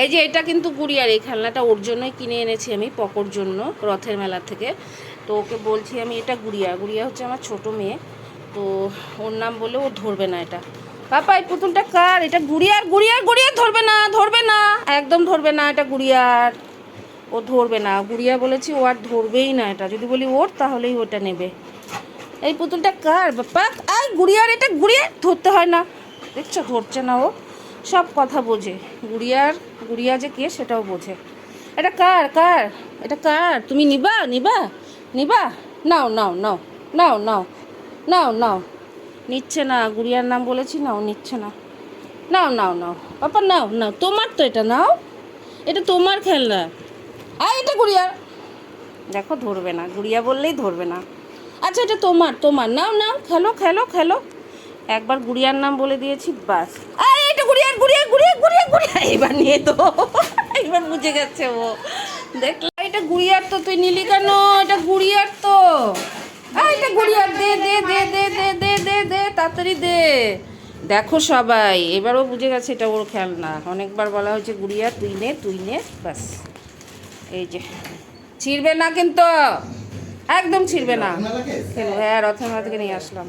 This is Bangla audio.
এই যে এটা কিন্তু গুড়িয়ার, এই খেলনাটা ওর জন্যই কিনে এনেছি আমি, পকোর জন্য, রথের মেলা থেকে। তো ওকে বলছি আমি এটা গুড়িয়া, গুড়িয়া হচ্ছে আমার ছোটো মেয়ে, তো ওর নাম বলে ও ধরবে না এটা। পাপা এই পুতুলটা কার? এটা গুড়িয়ার, গুড়িয়ার, গুড়িয়ার ধরবে না, ধরবে না, একদম ধরবে না, এটা গুড়িয়ার, ও ধরবে না। গুড়িয়া বলেছি, ও আর ধরবেই না এটা, যদি বলি ওর তাহলেই ওটা নেবে। এই পুতুলটা কার বাপ্পা? আই গুড়িয়ার, এটা গুড়িয়ার, ধরতে হয় না, দেখছো ধরছে না ও, সব কথা বোঝে। গুড়িয়ার, গুড়িয়া যে কে সেটাও বোঝে। এটা কার, কার, এটা কার? তুমি নিবা, নিবা, নিবা? নাও নাও নাও নাও নাও নাও নাও। নিচ্ছে না, গুড়িয়ার নাম বলেছি, নাও, নিচ্ছে না। নাও নাও নাও পাপা, নাও নাও, তোমার তো এটা, নাও, এটা তোমার খেলনা। এটা গুড়িয়ার, দেখো ধরবে না, গুড়িয়া বললেই ধরবে না। আচ্ছা এটা তোমার, তোমার, নাও নাও, খেলো খেলো খেলো। একবার গুড়িয়ার নাম বলে দিয়েছি, বাস। এটা গুড়িয়ার, গুড়িয়ার, গুড়িয়ার, গুড়িয়ার, গুড়িয়া, এবার নিয়ে তো এবার বুঝে গেছে ও, দেখলা, এটা গুড়িয়ার তো, তুই নিলি কেন? এটা গুড়িয়ার তো, এটা গুড়িয়ার, দে দে দে দে দে দে দে দে, তাড়াতাড়ি দে। দেখো সবাই এবারও বুঝে গেছে এটা ওর খেলনা, অনেকবার বলা হয়েছে গুড়িয়া তুই নে, তুই নে, বাস। এই যে ছিঁড়বে না কিন্তু, একদম ছিঁড়বে না। হ্যাঁ, রথের মেলা থেকে নিয়ে আসলাম।